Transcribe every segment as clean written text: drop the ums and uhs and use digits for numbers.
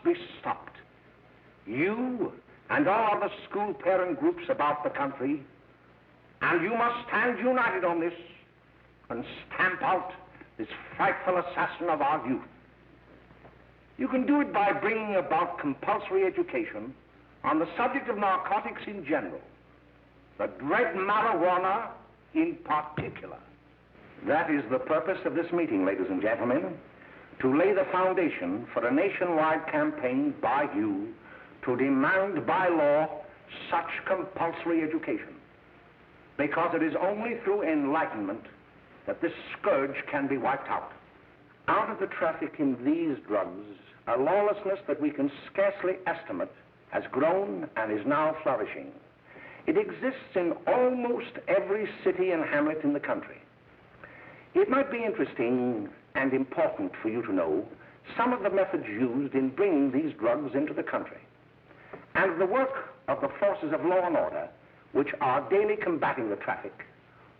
be stopped. You and all other school parent groups about the country, and you must stand united on this and stamp out this frightful assassin of our youth. You can do it by bringing about compulsory education on the subject of narcotics in general, the dread marijuana in particular. That is the purpose of this meeting, ladies and gentlemen, to lay the foundation for a nationwide campaign by you to demand by law such compulsory education. Because it is only through enlightenment that this scourge can be wiped out. Out of the traffic in these drugs, a lawlessness that we can scarcely estimate has grown and is now flourishing. It exists in almost every city and hamlet in the country. It might be interesting and important for you to know some of the methods used in bringing these drugs into the country, and the work of the forces of law and order which are daily combating the traffic,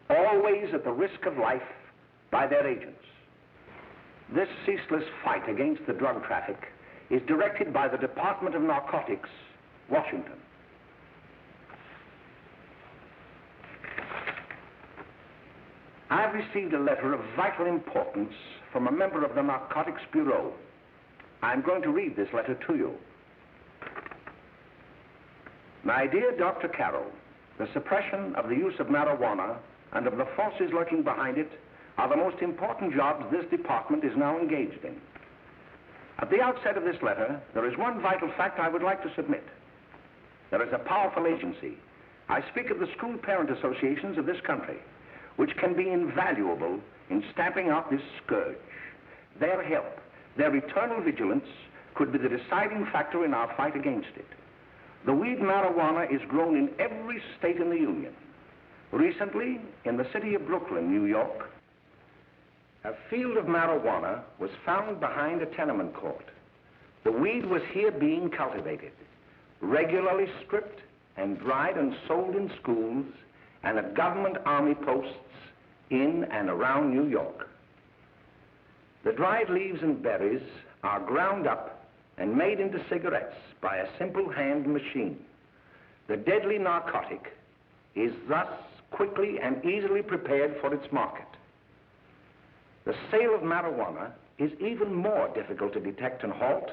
always at the risk of life by their agents. This ceaseless fight against the drug traffic is directed by the Department of Narcotics, Washington. I've received a letter of vital importance from a member of the Narcotics Bureau. I'm going to read this letter to you. My dear Dr. Carroll, the suppression of the use of marijuana and of the forces lurking behind it are the most important jobs this department is now engaged in. At the outset of this letter, there is one vital fact I would like to submit. There is a powerful agency. I speak of the school parent associations of this country, which can be invaluable in stamping out this scourge. Their help, their eternal vigilance, could be the deciding factor in our fight against it. The weed marijuana is grown in every state in the Union. Recently, in the city of Brooklyn, New York, a field of marijuana was found behind a tenement court. The weed was here being cultivated, regularly stripped and dried and sold in schools and at government army posts in and around New York. The dried leaves and berries are ground up and made into cigarettes by a simple hand machine. The deadly narcotic is thus quickly and easily prepared for its market. The sale of marijuana is even more difficult to detect and halt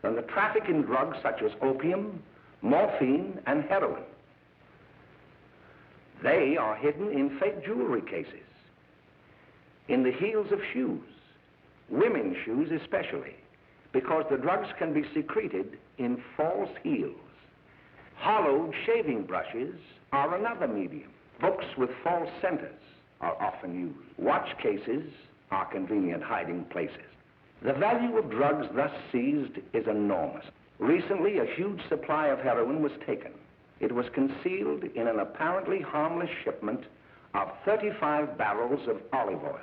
than the traffic in drugs such as opium, morphine, and heroin. They are hidden in fake jewelry cases, in the heels of shoes, women's shoes especially, because the drugs can be secreted in false heels. Hollowed shaving brushes are another medium. Books with false centers are often used. Watch cases are convenient hiding places. The value of drugs thus seized is enormous. Recently, a huge supply of heroin was taken. It was concealed in an apparently harmless shipment of 35 barrels of olive oil.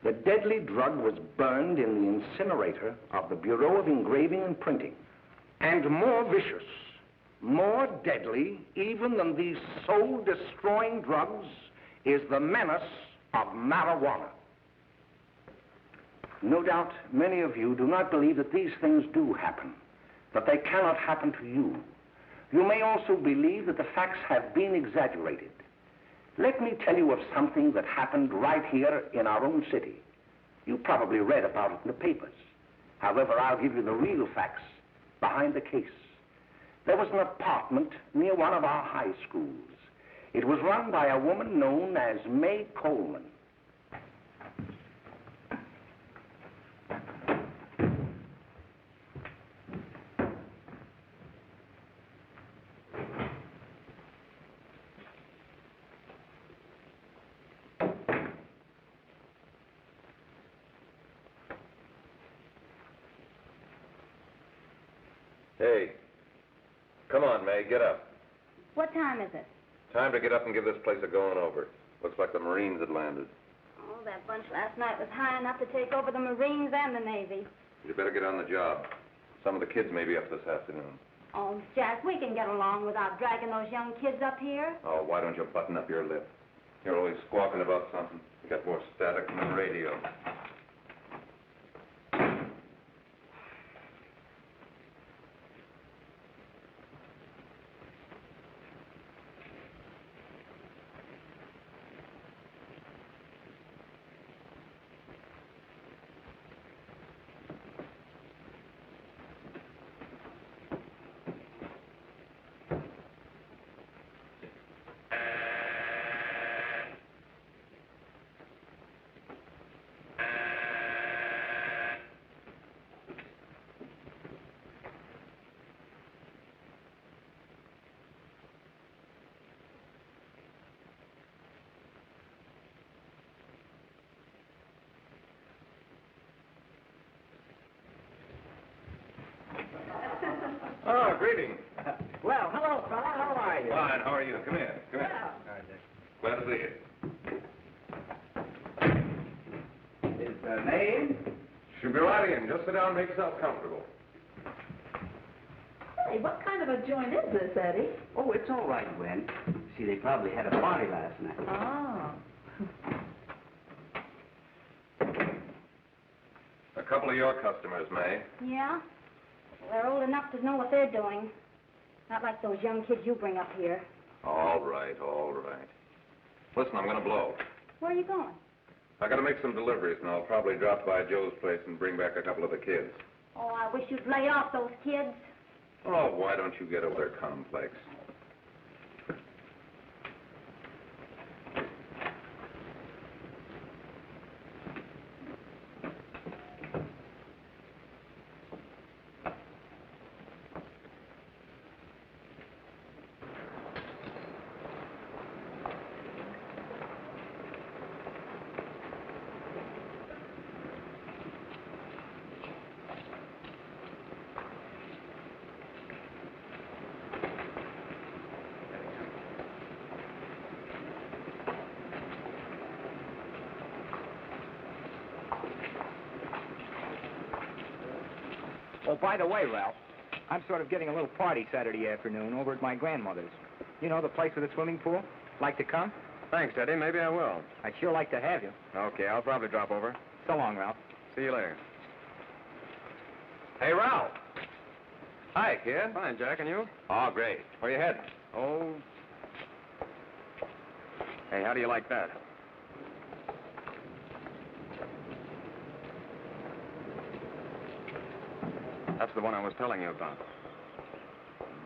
The deadly drug was burned in the incinerator of the Bureau of Engraving and Printing. And more vicious, more deadly even than these soul-destroying drugs is the menace of marijuana. No doubt many of you do not believe that these things do happen, that they cannot happen to you. You may also believe that the facts have been exaggerated. Let me tell you of something that happened right here in our own city. You probably read about it in the papers. However, I'll give you the real facts behind the case. There was an apartment near one of our high schools. It was run by a woman known as May Coleman. Hey, come on, May, get up. What time is it? Time to get up and give this place a going over. Looks like the Marines had landed. Oh, that bunch last night was high enough to take over the Marines and the Navy. You better get on the job. Some of the kids may be up this afternoon. Oh, Jack, we can get along without dragging those young kids up here. Oh, why don't you button up your lip? You're always squawking about something. You got more static than the radio. Oh, greetings. Well, hello, fella. How are you? Fine, how are you? Come in. Come in. Glad to see you. Is the name? Should be right in. Just sit down and make yourself comfortable. Hey, what kind of a joint is this, Eddie? Oh, it's all right, Gwen. See, they probably had a party last night. Oh. A couple of your customers, May. Yeah? Well, they're old enough to know what they're doing. Not like those young kids you bring up here. All right, all right. Listen, I'm going to blow. Where are you going? I got to make some deliveries, and I'll probably drop by Joe's place and bring back a couple of the kids. Oh, I wish you'd lay off those kids. Oh, why don't you get over their complex? Oh, by the way, Ralph, I'm sort of getting a little party Saturday afternoon over at my grandmother's. You know, the place with the swimming pool? Like to come? Thanks, Eddie. Maybe I will. I'd sure like to have you. Okay, I'll probably drop over. So long, Ralph. See you later. Hey, Ralph. Hi, kid. Fine, Jack, and you? Oh, great. Where you heading? Oh. Hey, how do you like that? That's the one I was telling you about.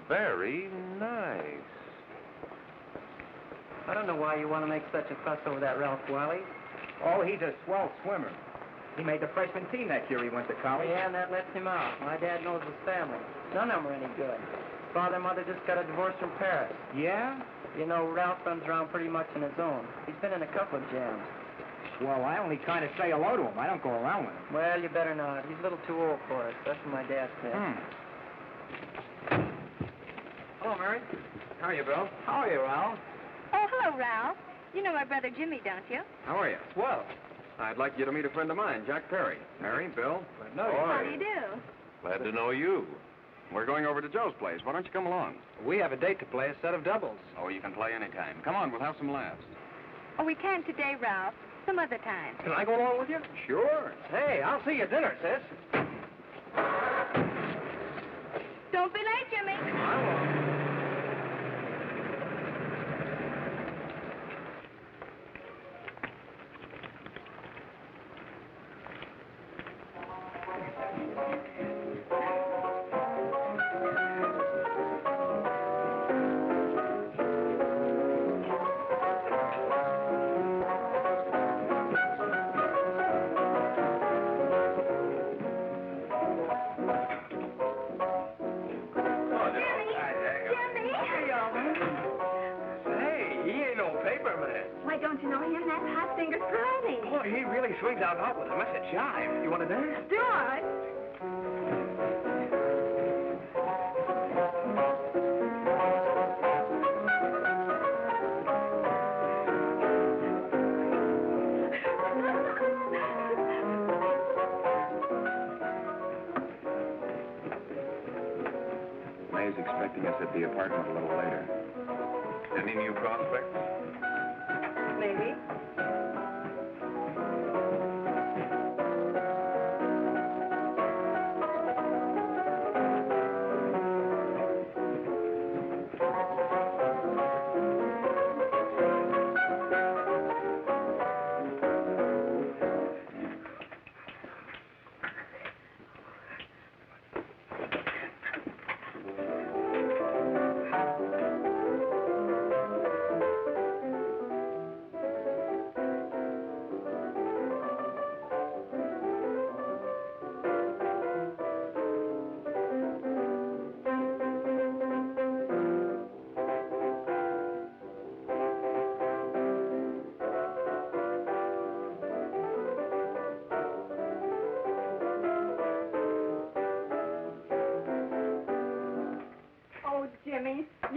Very nice. I don't know why you want to make such a fuss over that Ralph Wiley. Oh, he's a swell swimmer. He made the freshman team that year he went to college. Yeah, and that lets him out. My dad knows his family. None of them are any good. His father and mother just got a divorce from Paris. Yeah? You know, Ralph runs around pretty much on his own. He's been in a couple of jams. Well, I only kind of say hello to him. I don't go around with him. Well, you better not. He's a little too old for us. That's what my dad said. Hello, Mary. How are you, Bill? How are you, Ralph? Oh, hello, Ralph. You know my brother Jimmy, don't you? How are you? Well, I'd like you to meet a friend of mine, Jack Perry. Mary, Bill. How do you do? Glad to know you. We're going over to Joe's place. Why don't you come along? We have a date to play, a set of doubles. Oh, you can play anytime. Come on, we'll have some laughs. Oh, we can't today, Ralph. Some other time. Can I go along with you? Sure. Hey, I'll see you at dinner, sis. Don't be late, Jimmy. I won't. Why, don't you know him? That's Hot Fingers Friday. Boy, he really swings out hot with a message jive. You want to dance? Do it. May's expecting us at the apartment a little later. Any new prospects? Maybe.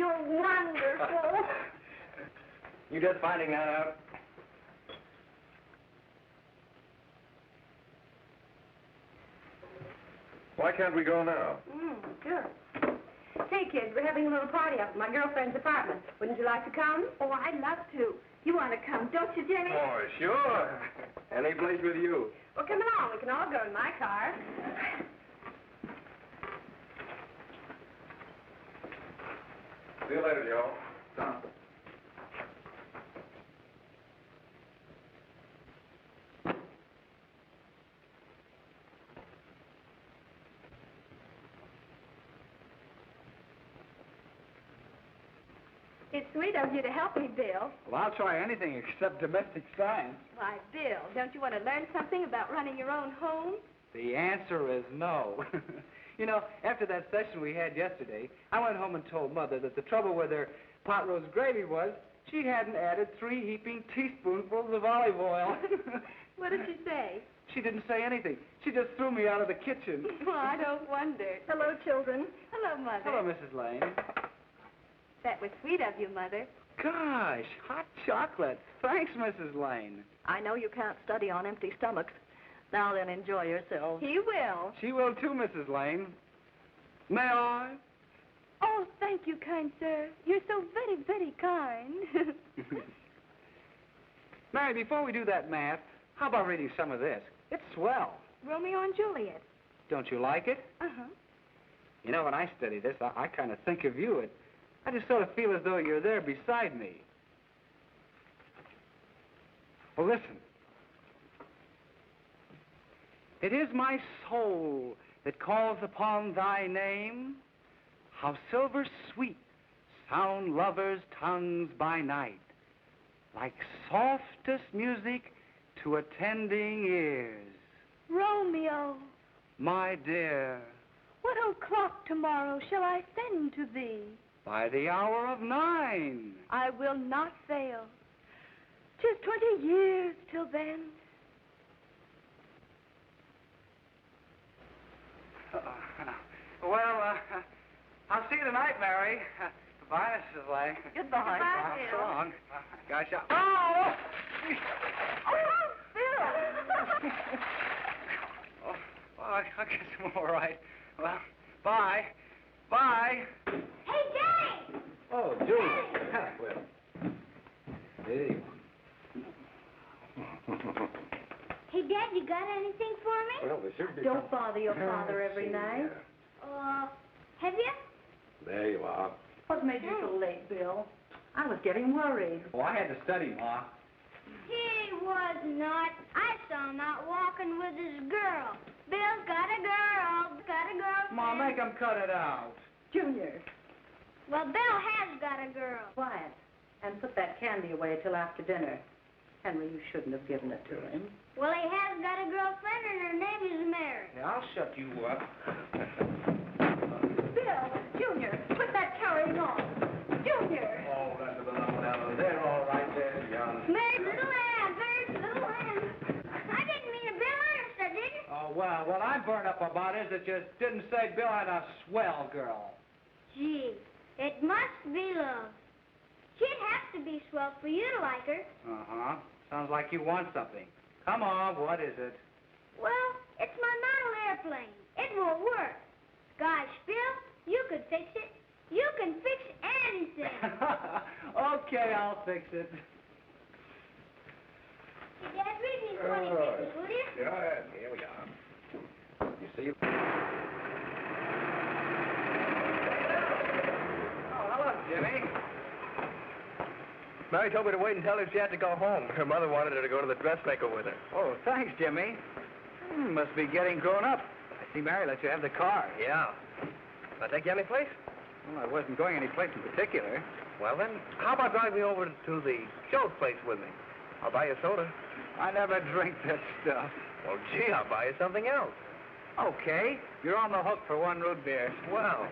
you're wonderful. You just finding that out? Why can't we go now? Sure. Hey, kids, we're having a little party up at my girlfriend's apartment. Wouldn't you like to come? Oh, I'd love to. You want to come, don't you, Jimmy? Oh, sure. Any place with you. Well, come along. We can all go in my car. See you later, Joe. It's sweet of you to help me, Bill. Well, I'll try anything except domestic science. Why, Bill, don't you want to learn something about running your own home? The answer is no. You know, after that session we had yesterday, I went home and told Mother that the trouble with her pot roast gravy was she hadn't added 3 heaping teaspoonfuls of olive oil. What did she say? She didn't say anything. She just threw me out of the kitchen. Well, I don't wonder. Hello, children. Hello, Mother. Hello, Mrs. Lane. That was sweet of you, Mother. Gosh, hot chocolate. Thanks, Mrs. Lane. I know you can't study on empty stomachs. Now then, enjoy yourselves. He will. She will too, Mrs. Lane. May I? Oh, thank you, kind sir. You're so very, very kind. Mary, before we do that math, how about reading some of this? It's swell. Romeo and Juliet. Don't you like it? Uh-huh. You know, when I study this, I kind of think of you. I just sort of feel as though you're there beside me. Well, listen. It is my soul that calls upon thy name. How silver sweet sound lovers' tongues by night, like softest music to attending ears. Romeo, My dear, what o'clock tomorrow shall I send to thee? by the hour of 9. I will not fail. 'Tis 20 years till then. Well, I'll see you tonight, Mary. Goodbye, Mrs. Lane. Goodbye. Goodbye, So Bill. long. Gosh, oh! Oh, Bill! Oh, I guess I'm all right. Well, bye. Bye. Hey, Daddy! Oh, Julie. Well, hey. Hey, Dad, you got anything for me? Well, there should be Don't bother your father every night. Have you? There you are. What made you so late, Bill? I was getting worried. Oh, I had to study, Ma. He was not. I saw him out walking with his girl. Bill's got a girl. Got a girlfriend. Ma, make him cut it out. Junior, Well, Bill has got a girl. quiet. And put that candy away till after dinner. Henry, you shouldn't have given it to him. Well, he has got a girlfriend, and her name is Mary. Yeah, I'll shut you up. Bill, Junior, quit that carrying on. Junior! Oh, that's a phenomenal. They're all right there, young. Mary's little lamb. Mary's little lamb. I didn't mean to Bill Ernest, I didn't. Oh, well, what I'm burned up about is that you didn't say Bill had a swell girl. Gee, it must be love. She'd have to be swell for you to like her. Uh-huh. Sounds like you want something. Come on, what is it? Well, it's my model airplane. It won't work. Gosh, Bill, you could fix it. You can fix anything. Okay, I'll fix it. Hey, Dad, read me 20 pages, will you? Yeah, here we are. You see? Oh, hello, Jimmy. Mary told me to wait and tell her she had to go home. Her mother wanted her to go to the dressmaker with her. Oh, thanks, Jimmy. Must be getting grown up. I see Mary let you have the car. Yeah. Can I take you any place? Well, I wasn't going any place in particular. Well, then, how about driving me over to the show's place with me? I'll buy you a soda. I never drink that stuff. Well, gee, I'll buy you something else. Okay, you're on the hook for 1 root beer. Well.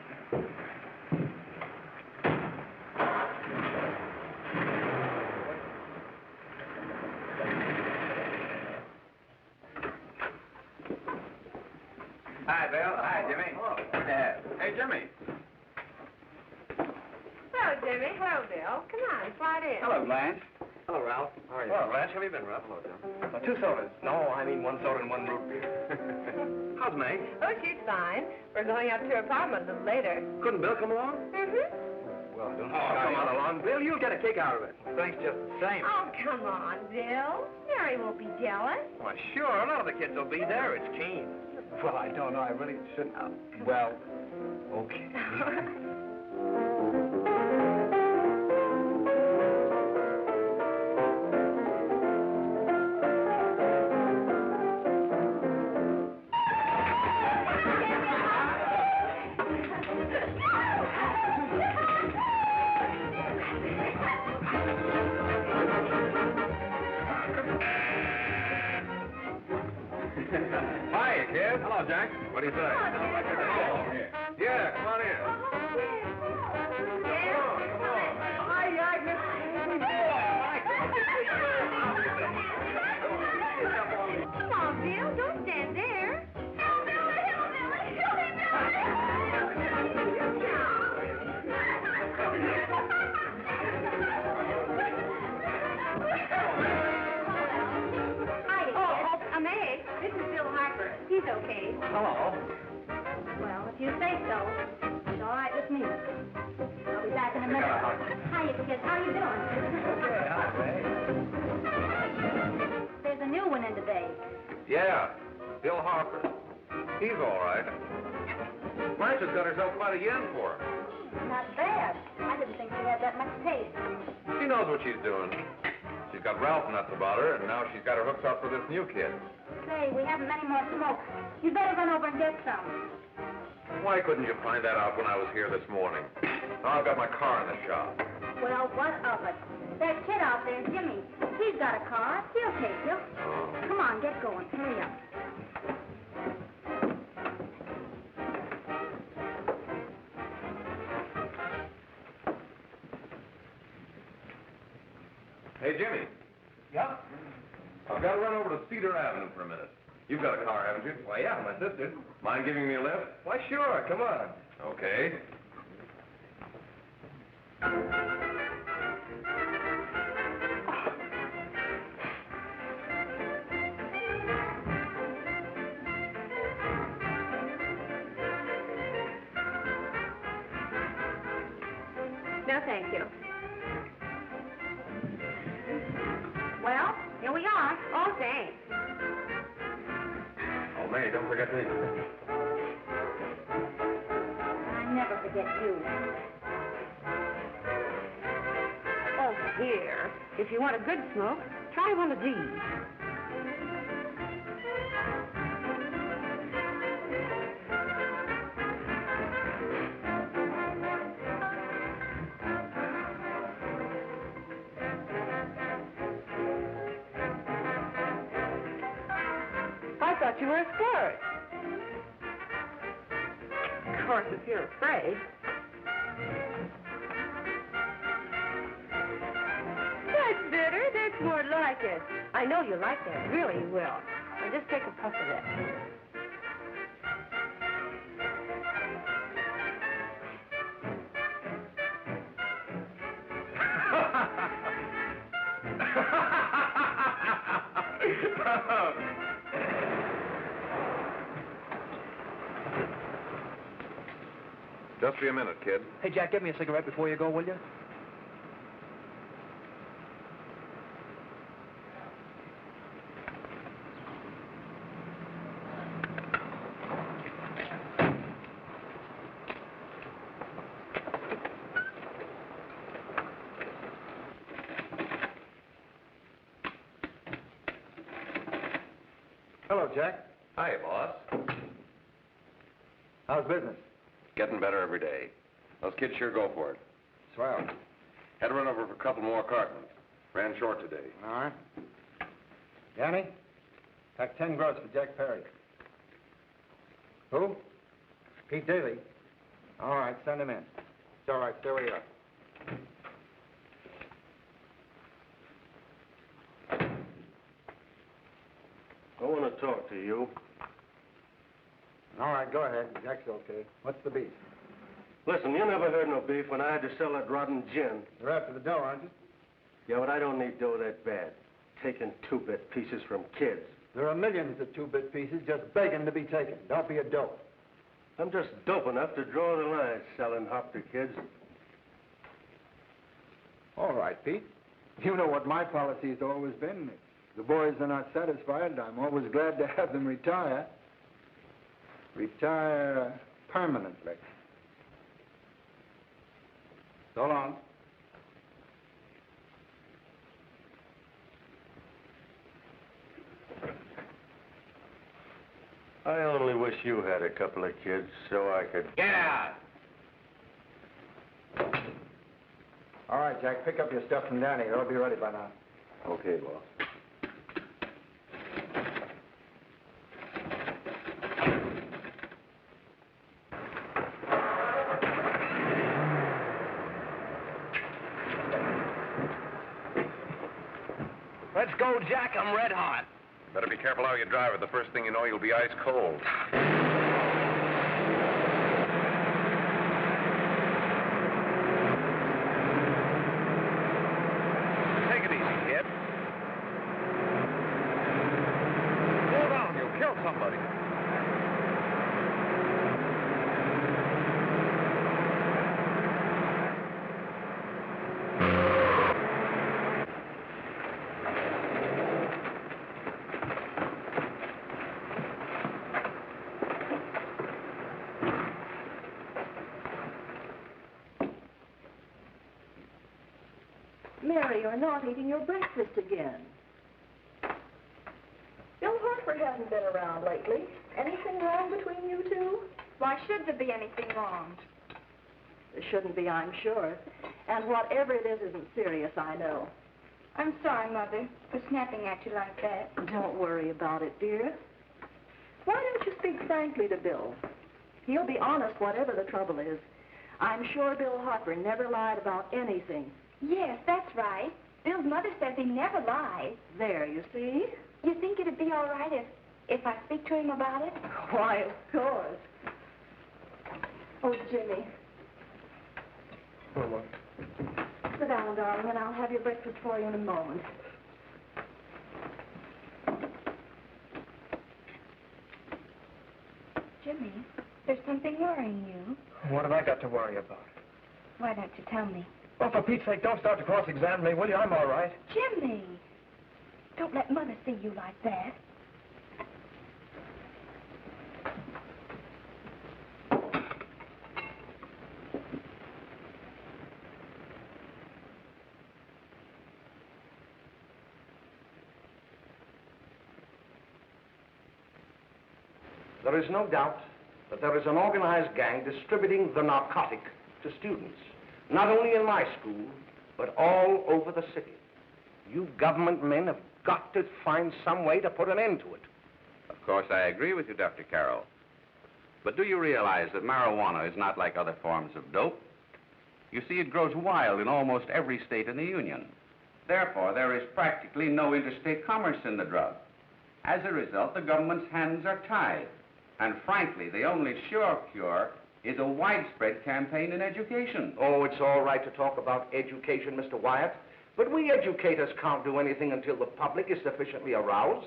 Hi, Bill. Hi, Jimmy. Oh. Hey, Jimmy. Well, Jimmy. Hello, Bill. Come on, slide in. Hello, Blanche. Hello, Ralph. How are you? Well, Blanche, how have you been, Ralph? Hello, Jim. 2 sodas. No, I mean 1 soda and 1 root beer. How's May? Oh, she's fine. We're going up to her apartment a little later. Couldn't Bill come along? Well, don't come on along, Bill. You'll get a kick out of it. Thanks just the same. Oh, come on, Bill. Mary won't be jealous. Why, sure. A lot of the kids will be there. It's keen. Well, I don't know. I really shouldn't. Well, okay. Hi, kid. Hello, Jack. What do you say? Yeah, come on in. Come on, Bill. Don't stand there. I'm Meg. This is Bill Harper. He's okay. Hello. Well, if you say so, it's all right with me. I'll be back in a minute. Hiya, kids. How you doing? Okay, hi, Ray. There's a new one in today. Yeah, Bill Harper. He's all right. Blanche has got herself quite a yen for him. Not bad. I didn't think she had that much taste. She knows what she's doing. She's got Ralph nuts about her, and now she's got her hooks up for this new kid. Say, we haven't any more smoke. You better run over and get some. Why couldn't you find that out when I was here this morning? Now I've got my car in the shop. Well, what of it? That kid out there, Jimmy, he's got a car. He'll take you. Come on, get going. Hurry up. Hey, Jimmy. Yeah? I've got to run over to Cedar Avenue for a minute. You've got a car, haven't you? Why, yeah, my sister. Mind giving me a lift? Why, sure. Come on. Okay. No, thank you. Well, here we are. Oh, thanks. Oh, May, don't forget me. I never forget you. Oh, here. If you want a good smoke, try one of these. I thought you were a squirt. Of course, if you're afraid. That's bitter. That's more like it. I know you like that. Really, you will. Now, just take a puff of that. Just be a minute, kid. Hey, Jack, get me a cigarette before you go, will you? Hello, Jack. Hi, boss. How's business? Getting better every day. Those kids sure go for it. Swell. Had to run over for a couple more cartons. Ran short today. All right. Danny, pack 10 gross for Jack Perry. Who? Pete Daly. All right, send him in. It's all right, stay where you are. I want to talk to you. All right, go ahead. Jack's okay. What's the beef? Listen, you never heard no beef when I had to sell that rotten gin. You're after the dough, aren't you? Yeah, but I don't need dough that bad. Taking two-bit pieces from kids. There are millions of two-bit pieces just begging to be taken. Don't be a dope. I'm just dope enough to draw the line selling hop to kids. All right, Pete. You know what my policy's always been. If the boys are not satisfied, I'm always glad to have them retire. Retire permanently. So long. I only wish you had a couple of kids so I could... Get out! All right, Jack, pick up your stuff from Danny. They'll be ready by now. Okay, boss. Let's go, Jack. I'm red hot. Better be careful how you drive it. The first thing you know, you'll be ice cold. Take it easy, kid. Slow down. You'll kill somebody. Mary, you're not eating your breakfast again. Bill Hartford hasn't been around lately. Anything wrong between you two? Why should there be anything wrong? There shouldn't be, I'm sure. And whatever it is isn't serious, I know. I'm sorry, Mother, for snapping at you like that. Don't worry about it, dear. Why don't you speak frankly to Bill? He'll be honest whatever the trouble is. I'm sure Bill Hartford never lied about anything. Yes, that's right. Bill's mother says he never lies. There, you see? You think it'd be all right if I speak to him about it? Why, of course. Oh, Jimmy. For what? Sit down, darling, and I'll have your breakfast for you in a moment. Jimmy, there's something worrying you. What have I got to worry about? Why don't you tell me? Well, for Pete's sake, don't start to cross-examine me, will you? I'm all right. Jimmy! Don't let Mother see you like that. There is no doubt that there is an organized gang distributing the narcotic to students, not only in my school, but all over the city. You government men have got to find some way to put an end to it. Of course, I agree with you, Dr. Carroll. But do you realize that marijuana is not like other forms of dope? You see, it grows wild in almost every state in the Union. Therefore, there is practically no interstate commerce in the drug. As a result, the government's hands are tied. And frankly, the only sure cure is a widespread campaign in education. Oh, it's all right to talk about education, Mr. Wyatt, but we educators can't do anything until the public is sufficiently aroused.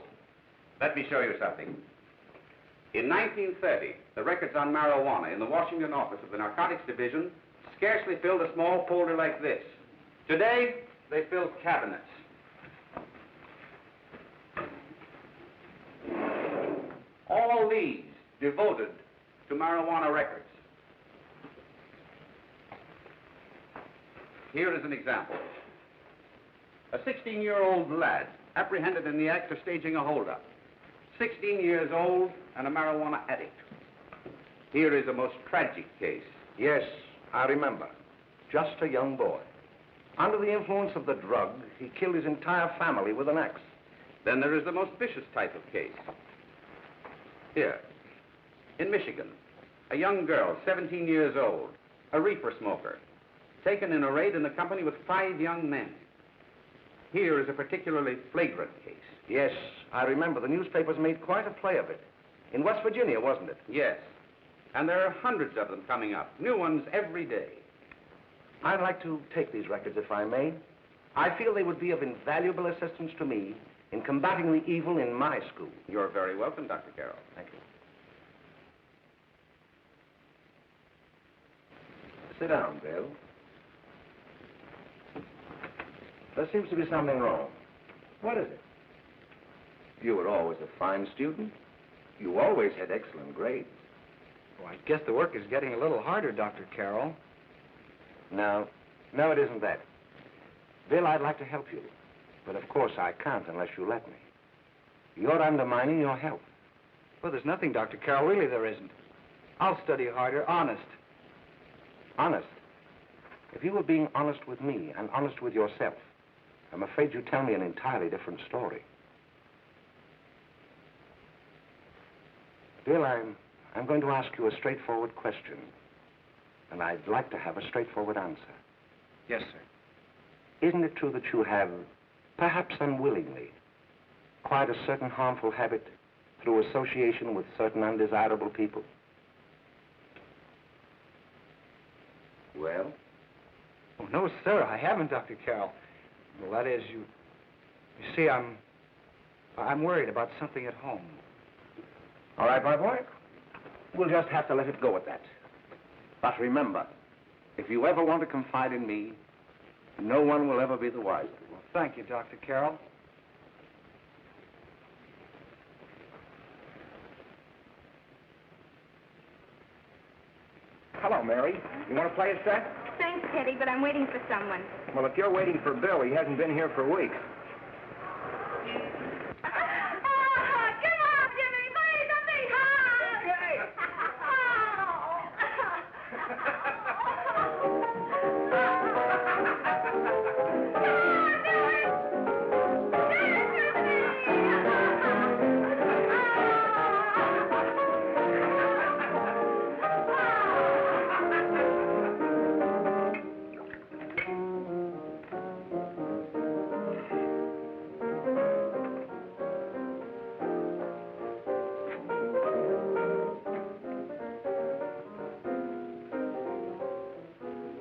Let me show you something. In 1930, the records on marijuana in the Washington office of the Narcotics Division scarcely filled a small folder like this. Today, they fill cabinets. All these devoted to marijuana records. Here is an example. A 16-year-old lad apprehended in the act of staging a holdup. 16 years old and a marijuana addict. Here is a most tragic case. Yes, I remember. Just a young boy. Under the influence of the drug, he killed his entire family with an axe. Then there is the most vicious type of case. Here, in Michigan, a young girl, 17 years old, a reefer smoker, taken in a raid in the company with 5 young men. Here is a particularly flagrant case. Yes, I remember. The newspapers made quite a play of it. In West Virginia, wasn't it? Yes. And there are hundreds of them coming up, new ones every day. I'd like to take these records, if I may. I feel they would be of invaluable assistance to me in combating the evil in my school. You're very welcome, Dr. Carroll. Thank you. Sit down, Bill. There seems to be something wrong. What is it? You were always a fine student. You always had excellent grades. Well, I guess the work is getting a little harder, Dr. Carroll. No, it isn't that. Bill, I'd like to help you. But of course I can't unless you let me. You're undermining your health. Well, there's nothing, Dr. Carroll. Really, there isn't. I'll study harder, honest. Honest? If you were being honest with me and honest with yourself, I'm afraid you'd tell me an entirely different story. Bill, I'm going to ask you a straightforward question. And I'd like to have a straightforward answer. Yes, sir. Isn't it true that you have, perhaps unwillingly, acquired a certain harmful habit through association with certain undesirable people? Well? Oh, no, sir, I haven't, Dr. Carroll. Well, that is, you see, I'm worried about something at home. All right, my boy. We'll just have to let it go at that. But remember, if you ever want to confide in me, no one will ever be the wiser. Well, thank you, Dr. Carroll. Hello, Mary. You want to play a set? Thanks, Teddy, but I'm waiting for someone. Well, if you're waiting for Bill, he hasn't been here for weeks.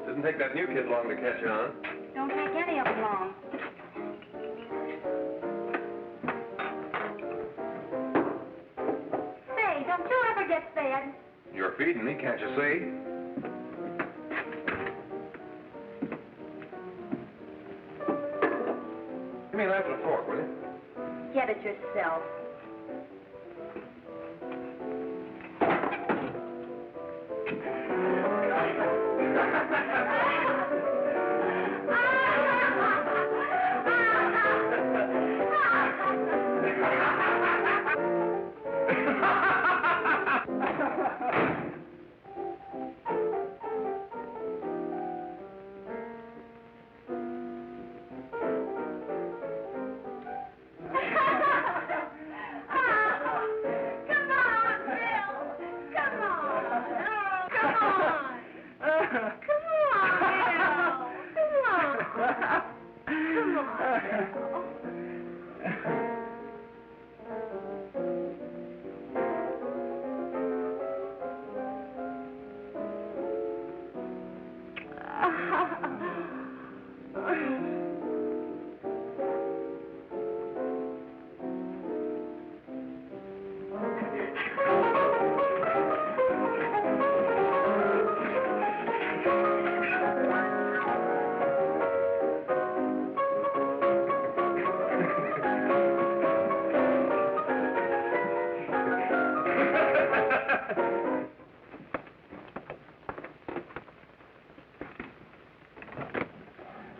Didn't take that new kid long to catch on. Don't take any of them long. Say, don't you ever get fed? You're feeding me, can't you see? Give me a knife and a fork, will you? Get it yourself.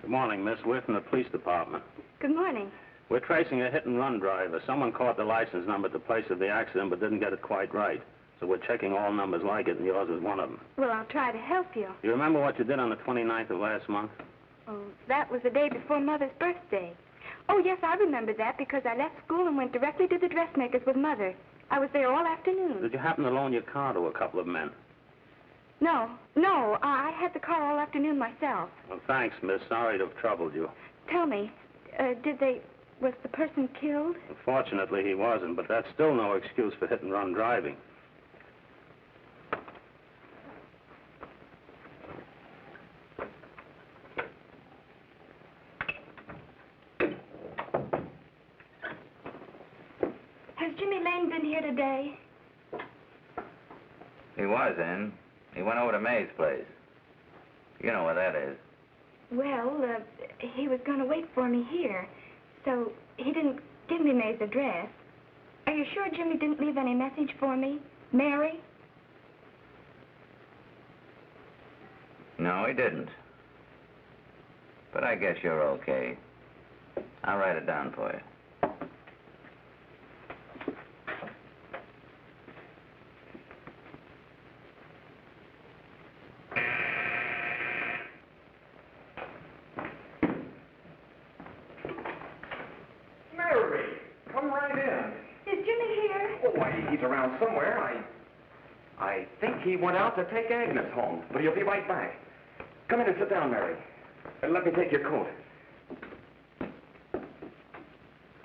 Good morning, Miss. We're from the police department. Good morning. We're tracing a hit-and-run driver. Someone caught the license number at the place of the accident but didn't get it quite right. So we're checking all numbers like it, and yours is one of them. Well, I'll try to help you. You remember what you did on the 29th of last month? Oh, that was the day before Mother's birthday. Oh, yes, I remember that because I left school and went directly to the dressmaker's with Mother. I was there all afternoon. Did you happen to loan your car to a couple of men? No, I had the car all afternoon myself. Well, thanks, miss. Sorry to have troubled you. Tell me, was the person killed? Unfortunately, he wasn't, but that's still no excuse for hit-and-run driving. Has Jimmy Lane been here today? He was in. He went over to May's place. You know where that is. Well, he was going to wait for me here, so he didn't give me May's address. Are you sure Jimmy didn't leave any message for me? Mary? No, he didn't. But I guess you're okay. I'll write it down for you. Mary, come right in. Is Jimmy here? Oh, why, he's around somewhere. I think he went out to take Agnes home, but he'll be right back. Come in and sit down, Mary. And let me take your coat.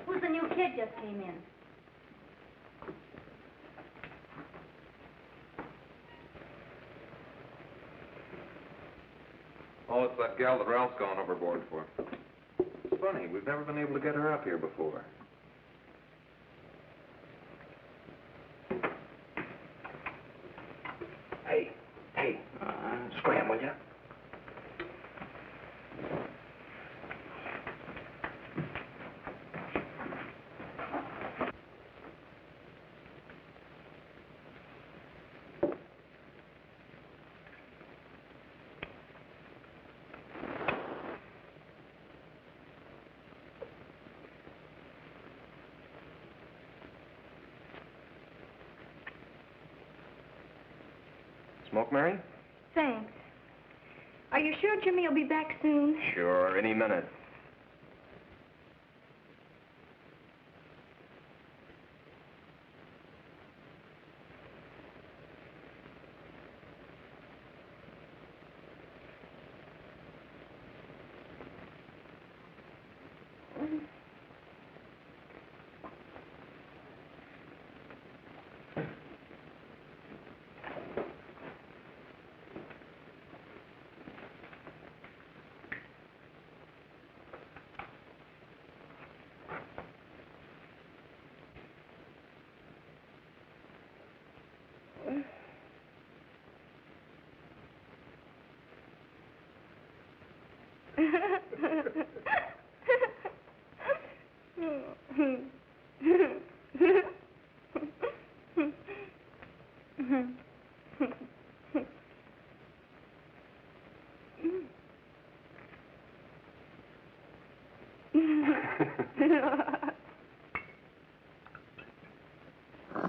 Who's the new kid just came in? Oh, it's that gal that Ralph's gone overboard for. It's funny, we've never been able to get her up here before. Hey, scram, will you? Smoke, Mary? Thanks. Are you sure Jimmy will be back soon? Sure, any minute.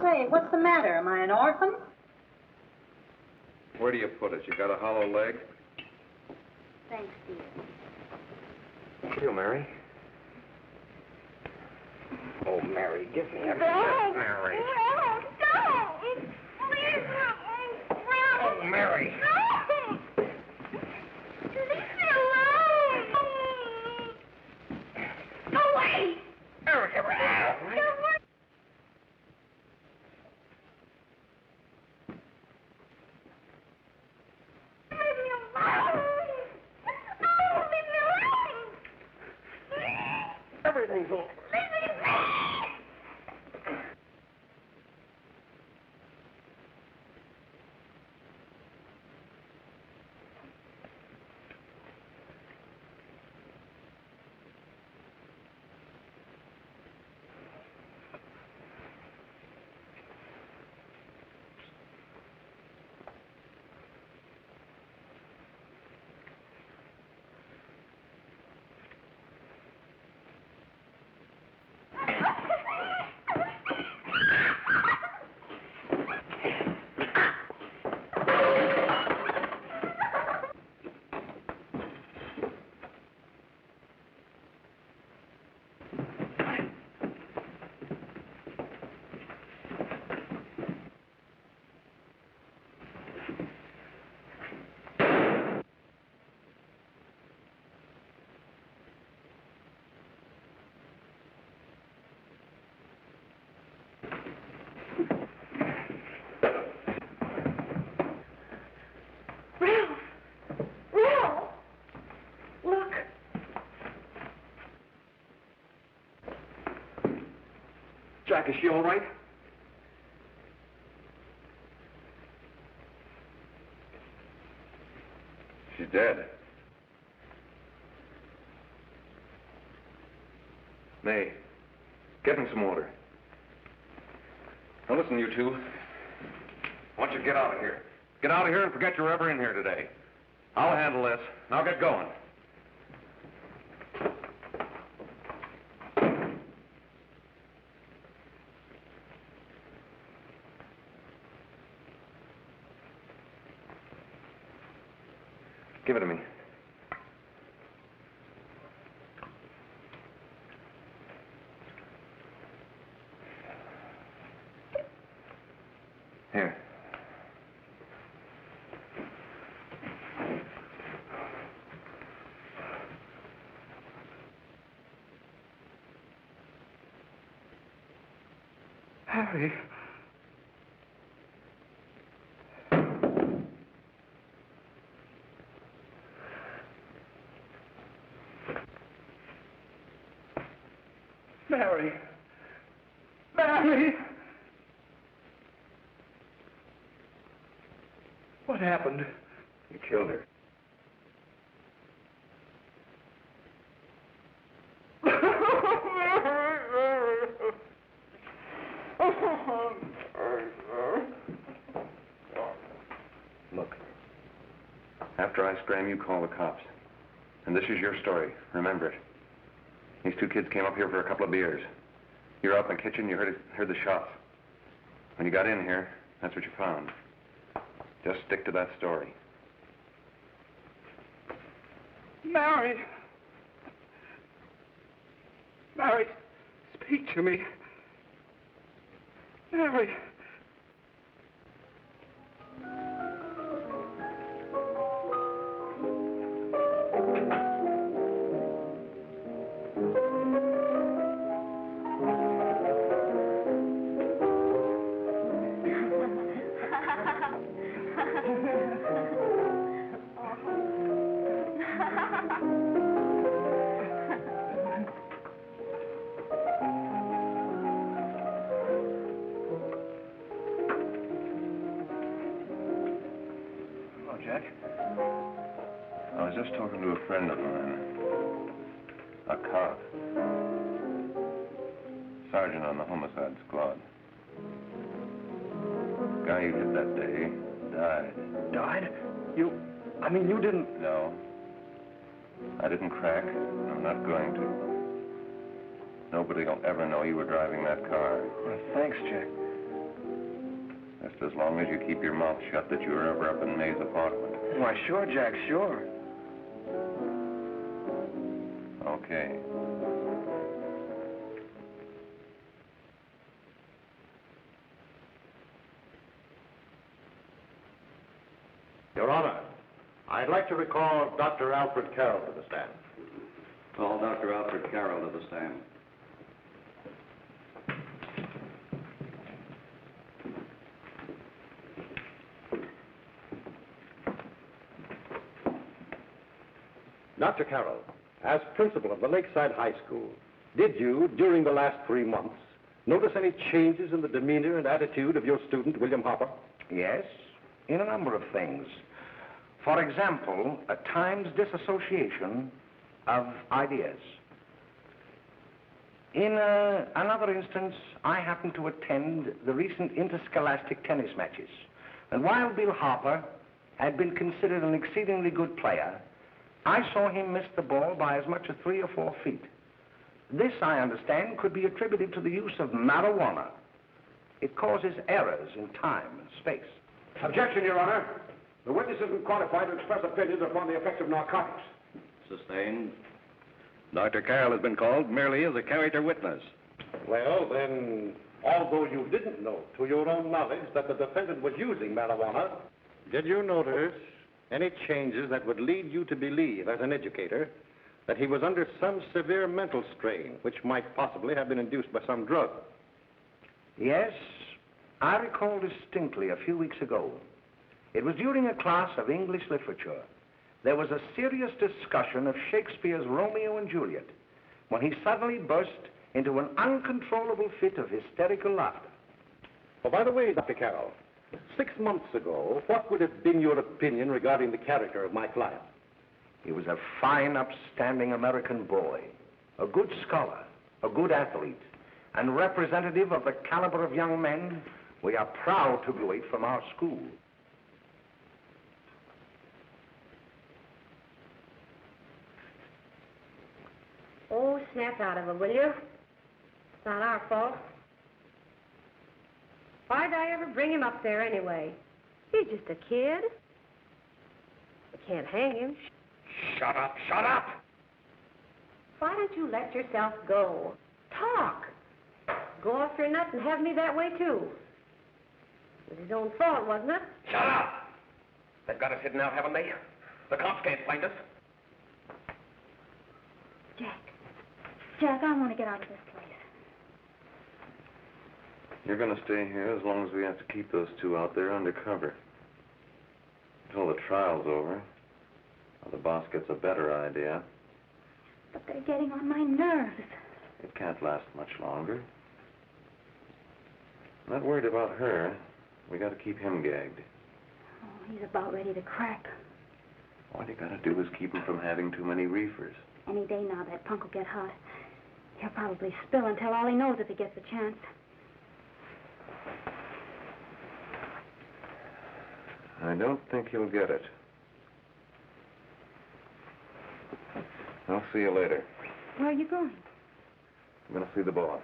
Say, what's the matter? Am I an orphan? Where do you put it? You got a hollow leg? Thanks, dear. For you, Mary. Oh, Mary, give me a kiss, Mary. No, don't! Please, no! Oh, Mary. No! Leave me alone! Go away! Mary, give me that. Go away! Leave me alone! Oh, leave me alone! Everything's all... Leave me alone! Jack, is she all right? She's dead. May, get him some water. Now listen, you two. I want you to get out of here. Get out of here and forget you're ever in here today. I'll handle this. Now get going. Give it to me. Here. Harry. Mary. Mary! What happened? You killed her. Look, after I scram, you call the cops. And this is your story. Remember it. These two kids came up here for a couple of beers. You were out in the kitchen, you heard the shots. When you got in here, that's what you found. Just stick to that story. Mary! Mary, speak to me. Mary! Jack? I was just talking to a friend of mine. A cop. Sergeant on the homicide squad. The guy you hit that day died. Died? You didn't... No. I didn't crack. I'm not going to. Nobody will ever know you were driving that car. Well, thanks, Jack. Just as long as you keep your mouth shut that you were ever up in May's apartment. Why, sure, Jack, sure. Okay. Your Honor, I'd like to recall Dr. Alfred Carroll to the stand. Call Dr. Alfred Carroll to the stand. Dr. Carroll, as principal of the Lakeside High School, did you, during the last 3 months, notice any changes in the demeanor and attitude of your student, William Hopper? Yes, in a number of things. For example, at times disassociation of ideas. In another instance, I happened to attend the recent interscholastic tennis matches. And while Bill Hopper had been considered an exceedingly good player, I saw him miss the ball by as much as 3 or 4 feet. This, I understand, could be attributed to the use of marijuana. It causes errors in time and space. Objection, Your Honor. The witness isn't qualified to express opinions upon the effects of narcotics. Sustained. Dr. Carroll has been called merely as a character witness. Well, then, although you didn't know to your own knowledge that the defendant was using marijuana, did you notice any changes that would lead you to believe, as an educator, that he was under some severe mental strain, which might possibly have been induced by some drug? Yes, I recall distinctly a few weeks ago. It was during a class of English literature. There was a serious discussion of Shakespeare's Romeo and Juliet, when he suddenly burst into an uncontrollable fit of hysterical laughter. Oh, by the way, Dr. Carroll, 6 months ago, what would have been your opinion regarding the character of my client? He was a fine, upstanding American boy, a good scholar, a good athlete, and representative of the caliber of young men we are proud to graduate from our school. Oh, snap out of it, will you? It's not our fault. Why'd I ever bring him up there anyway? He's just a kid. We can't hang him. Shut up, shut up! Why don't you let yourself go? Talk. Go off your nut and have me that way, too. It was his own fault, wasn't it? Shut up! They've got us hidden now, haven't they? The cops can't find us. Jack, I want to get out of this place. You're going to stay here as long as we have to keep those two out there undercover. Until the trial's over. Or the boss gets a better idea. But they're getting on my nerves. It can't last much longer. I'm not worried about her. We got to keep him gagged. Oh, he's about ready to crack. All you got to do is keep him from having too many reefers. Any day now, that punk will get hot. He'll probably spill and tell all he knows if he gets a chance. I don't think he'll get it. I'll see you later. Where are you going? I'm going to see the boss.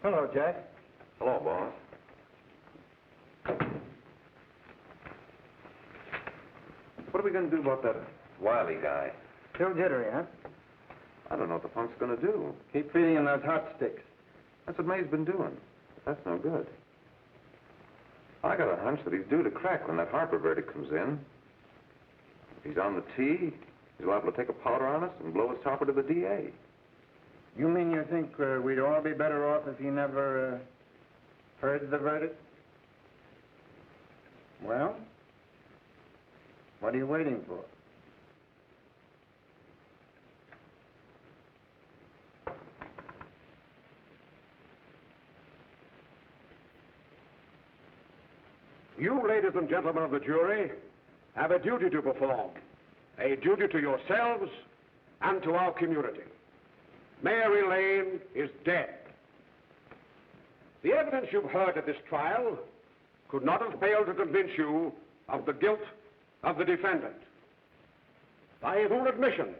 Hello, Jack. Hello, boss. What are we going to do about that Wiley guy? Still jittery, huh? I don't know what the punk's going to do. Keep feeding him those hot sticks. That's what May's been doing. That's no good. I got a hunch that he's due to crack when that Harper verdict comes in. If he's on the tee, he's liable to take a powder on us and blow his topper to the DA. You mean you think we'd all be better off if he never heard the verdict? Well, what are you waiting for? You, ladies and gentlemen of the jury, have a duty to perform. A duty to yourselves and to our community. Mary Lane is dead. The evidence you've heard at this trial could not have failed to convince you of the guilt of the defendant. By his own admission,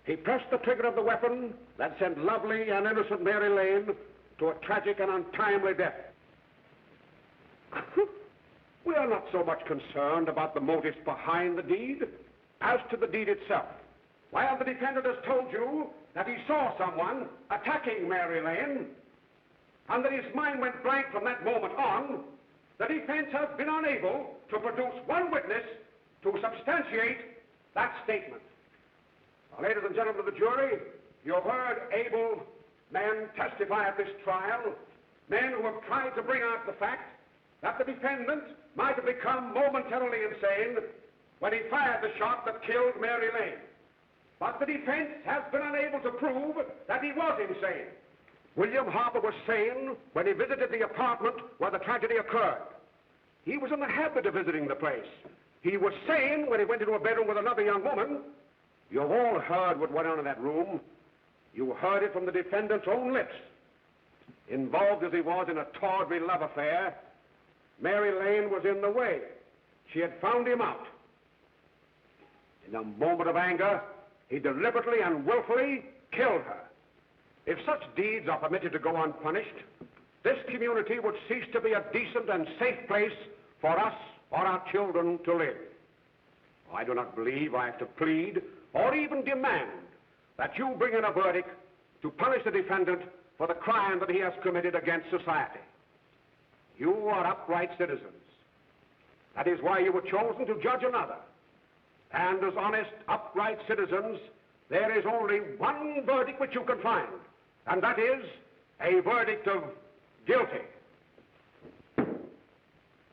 he pressed the trigger of the weapon that sent lovely and innocent Mary Lane to a tragic and untimely death. We are not so much concerned about the motives behind the deed as to the deed itself. While the defendant has told you that he saw someone attacking Mary Lane and that his mind went blank from that moment on, the defense has been unable to produce one witness to substantiate that statement. Now, ladies and gentlemen of the jury, you have heard able men testify at this trial, men who have tried to bring out the fact that the defendant might have become momentarily insane when he fired the shot that killed Mary Lane. But the defense has been unable to prove that he was insane. William Harper was sane when he visited the apartment where the tragedy occurred. He was in the habit of visiting the place. He was sane when he went into a bedroom with another young woman. You've all heard what went on in that room. You heard it from the defendant's own lips. Involved as he was in a tawdry love affair, Mary Lane was in the way. She had found him out. In a moment of anger, he deliberately and willfully killed her. If such deeds are permitted to go unpunished, this community would cease to be a decent and safe place for us or our children to live. I do not believe I have to plead or even demand that you bring in a verdict to punish the defendant for the crime that he has committed against society. You are upright citizens. That is why you were chosen to judge another. And as honest, upright citizens, there is only one verdict which you can find, and that is a verdict of guilty.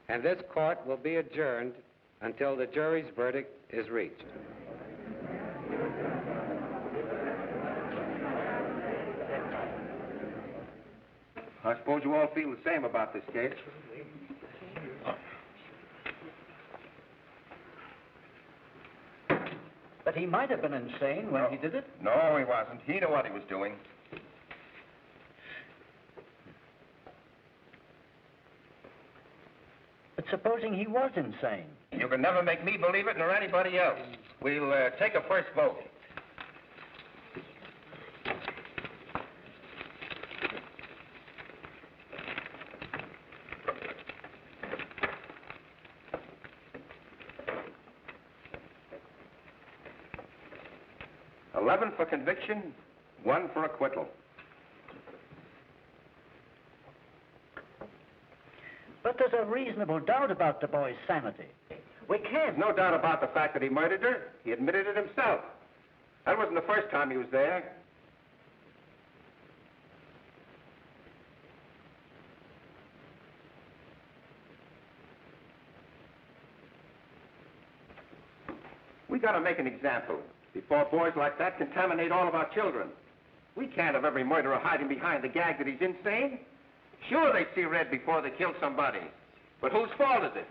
and this court will be adjourned until the jury's verdict is reached. I suppose you all feel the same about this case. But he might have been insane when he did it. No, he wasn't. He knew what he was doing. But supposing he was insane? You can never make me believe it nor anybody else. We'll take a first vote. $11 for conviction, $1 for acquittal. But there's a reasonable doubt about the boy's sanity. We can't. No doubt about the fact that he murdered her. He admitted it himself. That wasn't the first time he was there. We gotta make an example before boys like that contaminate all of our children. We can't have every murderer hiding behind the gag that he's insane. Sure, they see red before they kill somebody. But whose fault is it?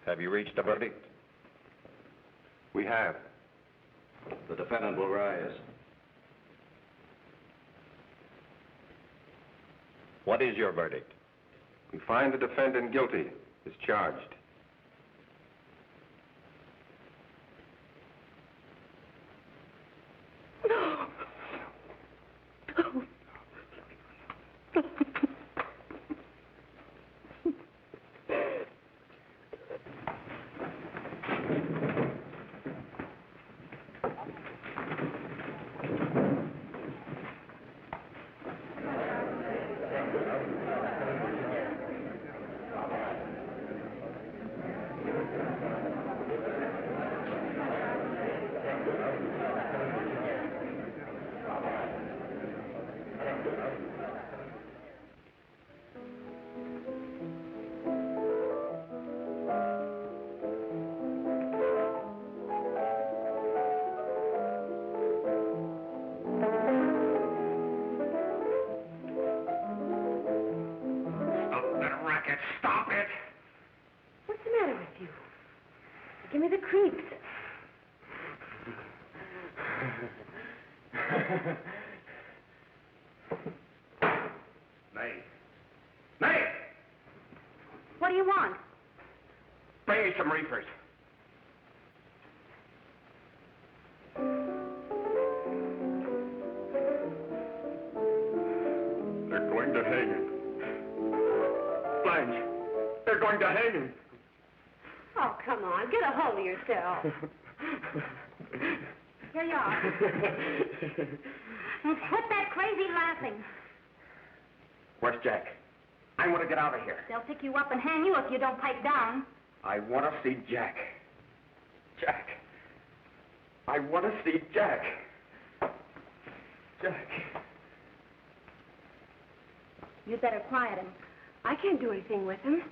Have you reached a verdict? We have. The defendant will rise. What is your verdict? We find the defendant guilty as charged. Stop it! What's the matter with you? Give me the creeps. May. May! What do you want? Bring me some reefers. They're going to hang him. Blanche, they're going to hang him. Oh, come on. Get a hold of yourself. Here you are. Quit that crazy laughing. Where's Jack? I want to get out of here. They'll pick you up and hang you if you don't pipe down. I want to see Jack. Jack. I want to see Jack. Jack. You'd better quiet him. I can't do anything with him.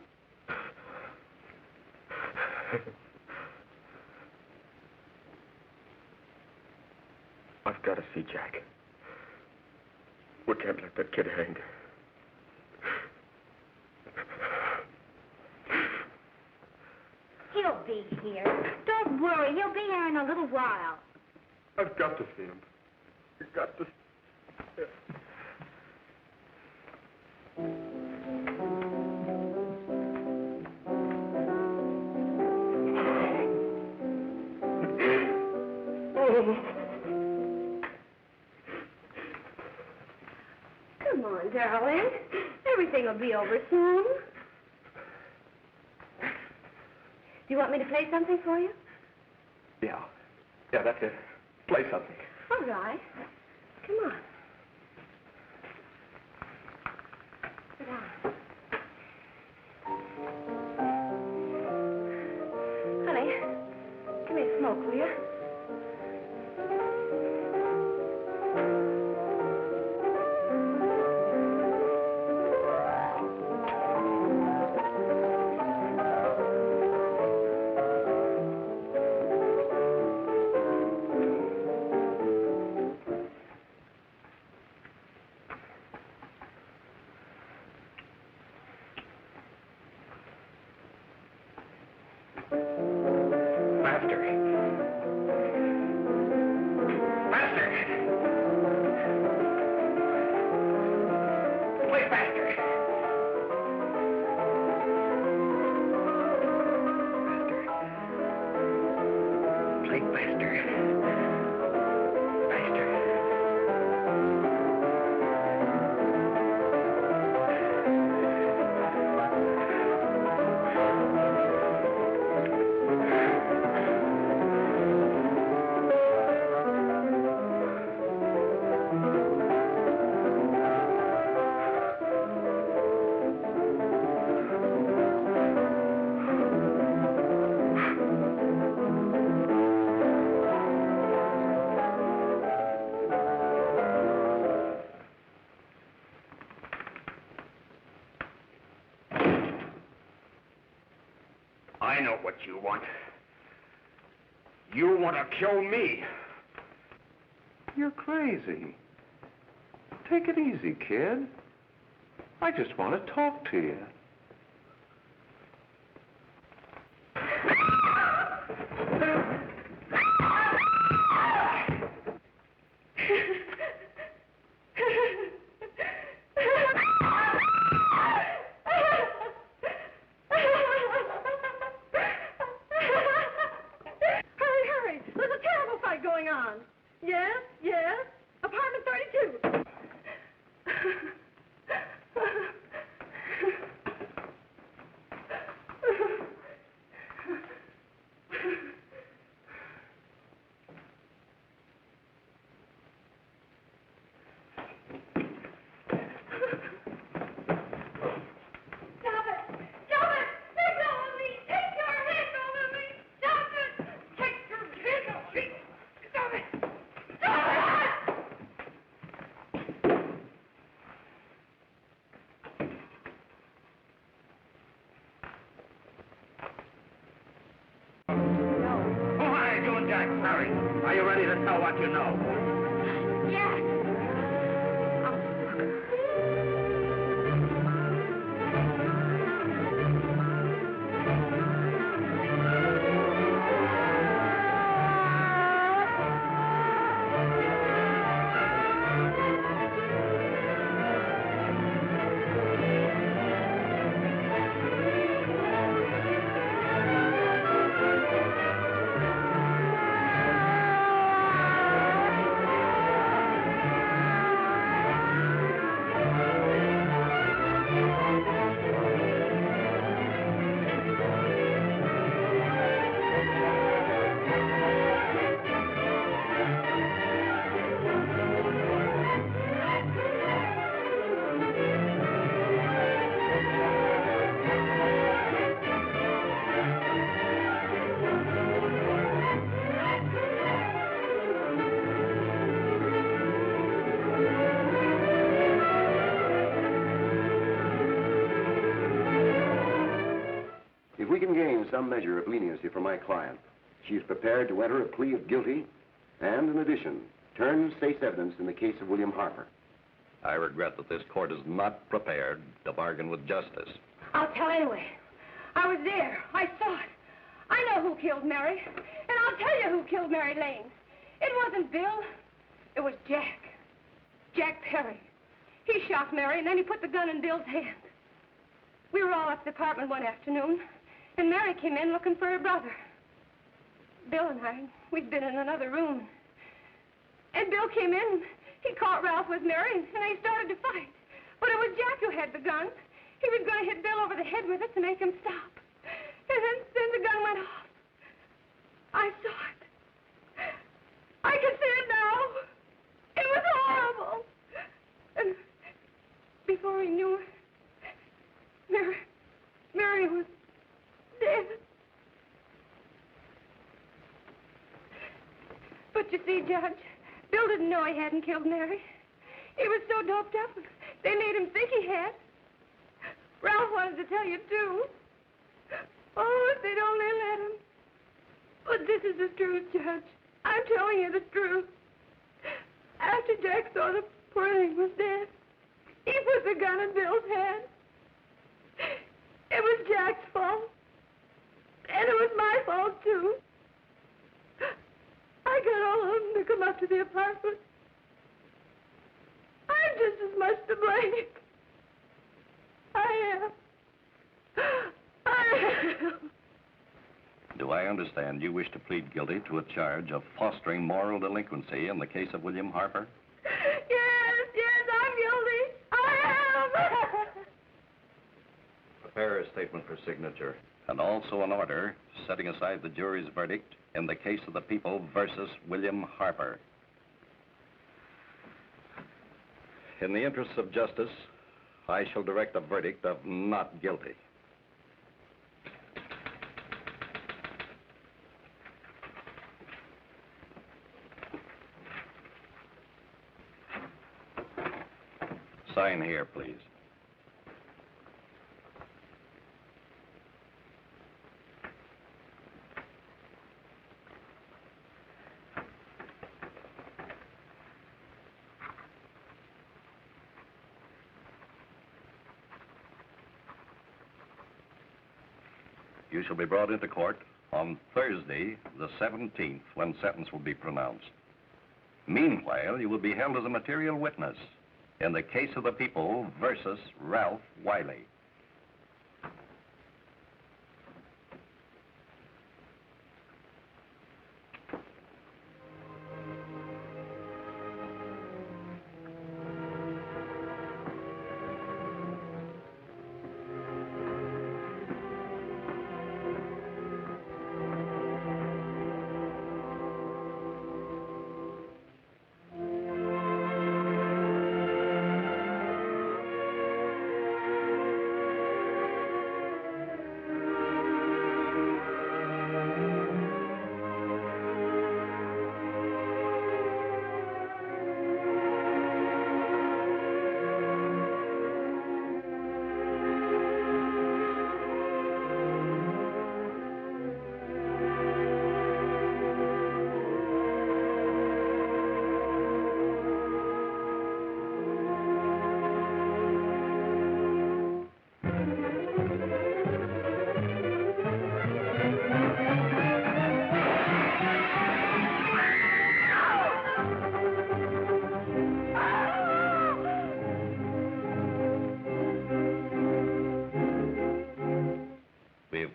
I've got to see Jack. We can't let that kid hang. He'll be here. Don't worry. He'll be here in a little while. I've got to see him. I've got to. on, darling. Everything will be over soon. Do you want me to play something for you? Yeah, that's it. Play something. All right. Come on. Sit down. Honey, give me a smoke, will you? I know what you want. You want to kill me. You're crazy. Take it easy, kid. I just want to talk to you. Are you ready to tell what you know? Yes. If we can gain some measure of leniency for my client, she is prepared to enter a plea of guilty and, in addition, turn state's evidence in the case of William Harper. I regret that this court is not prepared to bargain with justice. I'll tell anyway. I was there. I saw it. I know who killed Mary. And I'll tell you who killed Mary Lane. It wasn't Bill. It was Jack. Jack Perry. He shot Mary, and then he put the gun in Bill's hand. We were all at the apartment one afternoon, and Mary came in looking for her brother. Bill and I, we'd been in another room. And Bill came in. He caught Ralph with Mary, and they started to fight. But it was Jack who had the gun. He was going to hit Bill over the head with it to make him stop. And then the gun went off. I saw it. I can see it now. It was horrible. And before he knew it, Mary was dead. But you see, Judge, Bill didn't know he hadn't killed Mary. He was so doped up, they made him think he had. Ralph wanted to tell you, too. Oh, if they'd only let him. But this is the truth, Judge. I'm telling you the truth. After Jack saw the poor thing was dead, he put the gun in Bill's hand. It was Jack's fault. And it was my fault, too. I got all of them to come up to the apartment. I'm just as much to blame. I am. Do I understand you wish to plead guilty to a charge of fostering moral delinquency in the case of William Harper? Yes, I'm guilty. I am. Prepare a statement for signature, and also an order setting aside the jury's verdict in the case of the people versus William Harper. In the interests of justice, I shall direct a verdict of not guilty. Sign here, please. You shall be brought into court on Thursday, the 17th, when sentence will be pronounced. Meanwhile, you will be held as a material witness in the case of the people versus Ralph Wiley.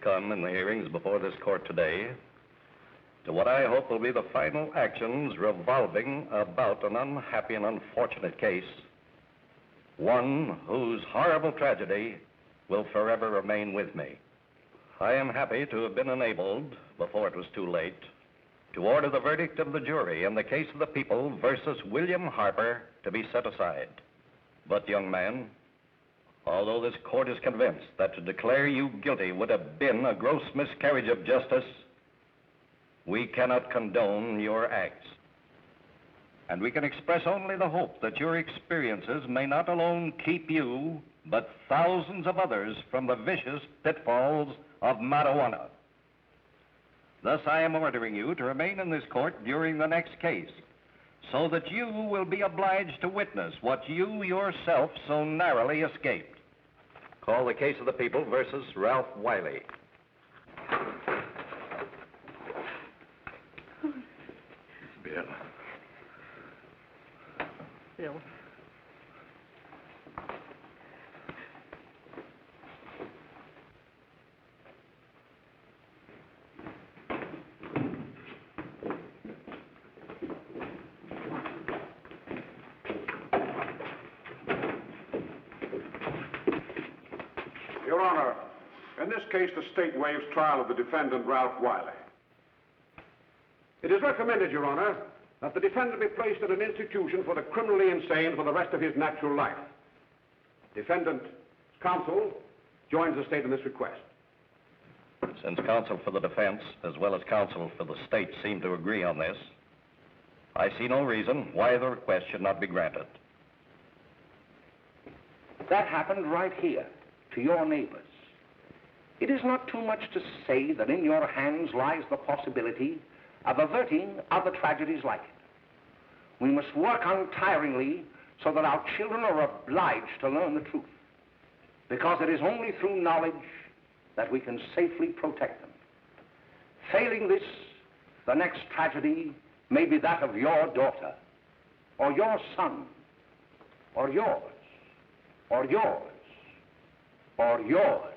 Come in the hearings before this court today to what I hope will be the final actions revolving about an unhappy and unfortunate case, one whose horrible tragedy will forever remain with me. I am happy to have been enabled, before it was too late, to order the verdict of the jury in the case of the people versus William Harper to be set aside. But, young man, although this court is convinced that to declare you guilty would have been a gross miscarriage of justice, we cannot condone your acts. And we can express only the hope that your experiences may not alone keep you, but thousands of others from the vicious pitfalls of marijuana. Thus, I am ordering you to remain in this court during the next case, so that you will be obliged to witness what you yourself so narrowly escaped. Call the case of the people versus Ralph Wiley. Bill. Bill. Your Honor, in this case, the state waives trial of the defendant, Ralph Wiley. It is recommended, Your Honor, that the defendant be placed in an institution for the criminally insane for the rest of his natural life. Defendant's counsel joins the state in this request. Since counsel for the defense, as well as counsel for the state, seem to agree on this, I see no reason why the request should not be granted. That happened right here, to your neighbors. It is not too much to say that in your hands lies the possibility of averting other tragedies like it. We must work untiringly so that our children are obliged to learn the truth, because it is only through knowledge that we can safely protect them. Failing this, the next tragedy may be that of your daughter, or your son, or yours, or yours, or yours.